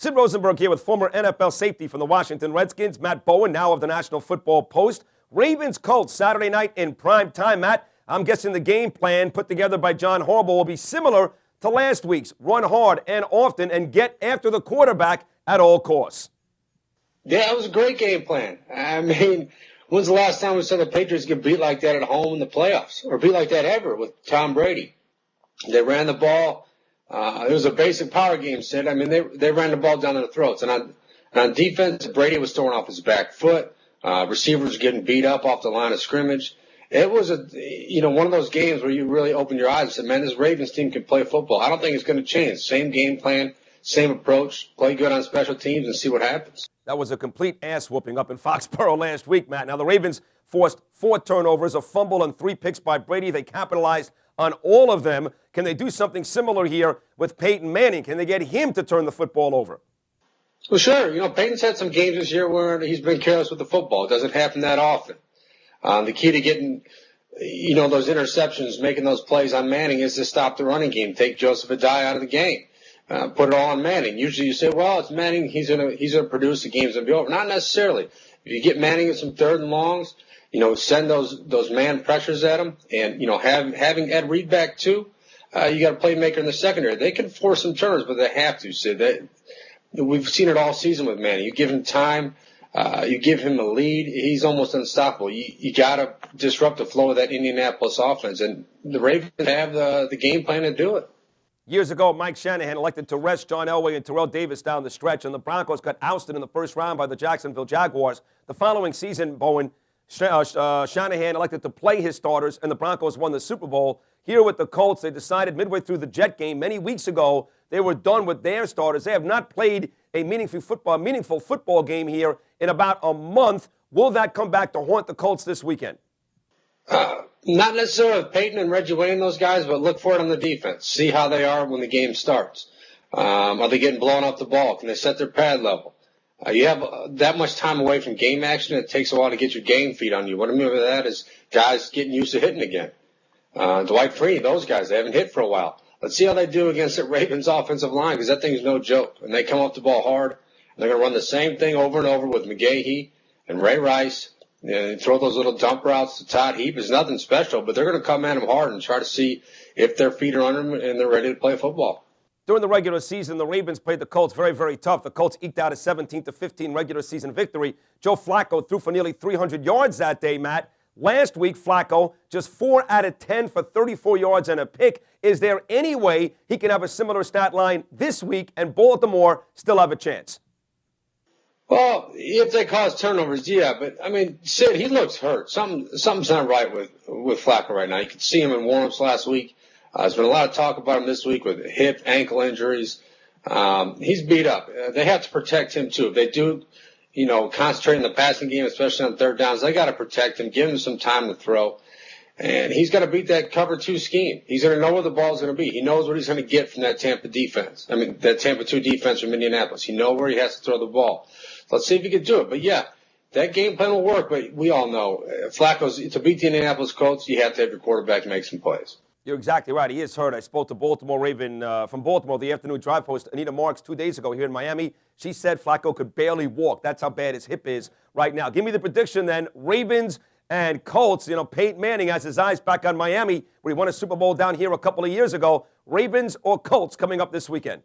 Sid Rosenberg here with former NFL safety from the Washington Redskins, Matt Bowen, now of the National Football Post. Ravens-Colts Saturday night in prime time. Matt, I'm guessing the game plan put together by John Harbaugh will be similar to last week's. Run hard and often and get after the quarterback at all costs. Yeah, it was a great game plan. I mean, when's the last time we saw the Patriots get beat like that at home in the playoffs, or beat like that ever with Tom Brady? They ran the ball. It was a basic power game, Sid. I mean, they ran the ball down their throats. And on defense, Brady was throwing off his back foot. Receivers getting beat up off the line of scrimmage. It was one of those games where you really open your eyes and said, man, this Ravens team can play football. I don't think it's going to change. Same game plan, same approach, play good on special teams and see what happens. That was a complete ass-whooping up in Foxborough last week, Matt. Now, the Ravens forced 4 turnovers, a fumble, and 3 picks by Brady. They capitalized on all of them. Can they do something similar here with Peyton Manning? Can they get him to turn the football over? Well, sure. Peyton's had some games this year where he's been careless with the football. It doesn't happen that often. The key to getting, those interceptions, making those plays on Manning is to stop the running game. Take Joseph Adai out of the game. Put it all on Manning. Usually you say, well, it's Manning. He's gonna produce. The game's gonna be over. Not necessarily. If you get Manning in some third and longs, send those man pressures at him, and having Ed Reed back too. You got a playmaker in the secondary. They can force some turnovers, but they have to. Sid. We've seen it all season with Manning. You give him time. You give him a lead, he's almost unstoppable. You got to disrupt the flow of that Indianapolis offense, and the Ravens have the game plan to do it. Years ago, Mike Shanahan elected to rest John Elway and Terrell Davis down the stretch, and the Broncos got ousted in the first round by the Jacksonville Jaguars. The following season, Bowen, Shanahan elected to play his starters, and the Broncos won the Super Bowl. Here with the Colts, they decided midway through the Jet game many weeks ago they were done with their starters. They have not played a meaningful football game here in about a month. Will that come back to haunt the Colts this weekend? Not necessarily with Peyton and Reggie Wayne, those guys, but look for it on the defense. See how they are when the game starts. Are they getting blown off the ball? Can they set their pad level? You have that much time away from game action, it takes a while to get your game feet on you. What I mean by that is guys getting used to hitting again. Dwight Freeney, those guys, they haven't hit for a while. Let's see how they do against the Ravens offensive line, because that thing's no joke. And they come off the ball hard. And they're going to run the same thing over and over with McGahee and Ray Rice. And throw those little dump routes to Todd Heap. It's nothing special, but they're going to come at him hard and try to see if their feet are under them and they're ready to play football. During the regular season, the Ravens played the Colts very, very tough. The Colts eked out a 17-15 regular season victory. Joe Flacco threw for nearly 300 yards that day, Matt. Last week, Flacco, just 4 out of 10 for 34 yards and a pick. Is there any way he can have a similar stat line this week and Baltimore still have a chance? Well, if they cause turnovers, yeah. But, I mean, Sid, he looks hurt. Something's not right with Flacco right now. You could see him in warm-ups last week. There's been a lot of talk about him this week with hip, ankle injuries. He's beat up. They have to protect him, too. If they do, concentrate in the passing game, especially on third downs, they got to protect him, give him some time to throw. And he's got to beat that cover 2 scheme. He's going to know where the ball's going to be. He knows what he's going to get from that Tampa defense. That Tampa 2 defense from Indianapolis. He knows where he has to throw the ball. Let's see if he can do it. But, yeah, that game plan will work. But we all know, Flacco's to beat the Indianapolis Colts, you have to have your quarterback make some plays. You're exactly right. He is hurt. I spoke to Baltimore Raven from Baltimore, the afternoon drive host, Anita Marks, 2 days ago here in Miami. She said Flacco could barely walk. That's how bad his hip is right now. Give me the prediction then. Ravens and Colts. Peyton Manning has his eyes back on Miami, where he won a Super Bowl down here a couple of years ago. Ravens or Colts coming up this weekend?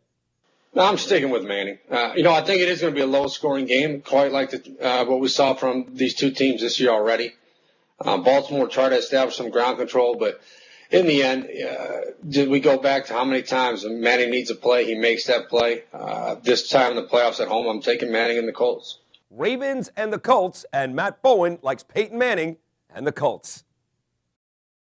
No, I'm sticking with Manning. I think it is going to be a low-scoring game, quite like what we saw from these 2 teams this year already. Baltimore tried to establish some ground control, but in the end, did we go back to how many times Manning needs a play, he makes that play. This time in the playoffs at home, I'm taking Manning and the Colts. Ravens and the Colts, and Matt Bowen likes Peyton Manning and the Colts.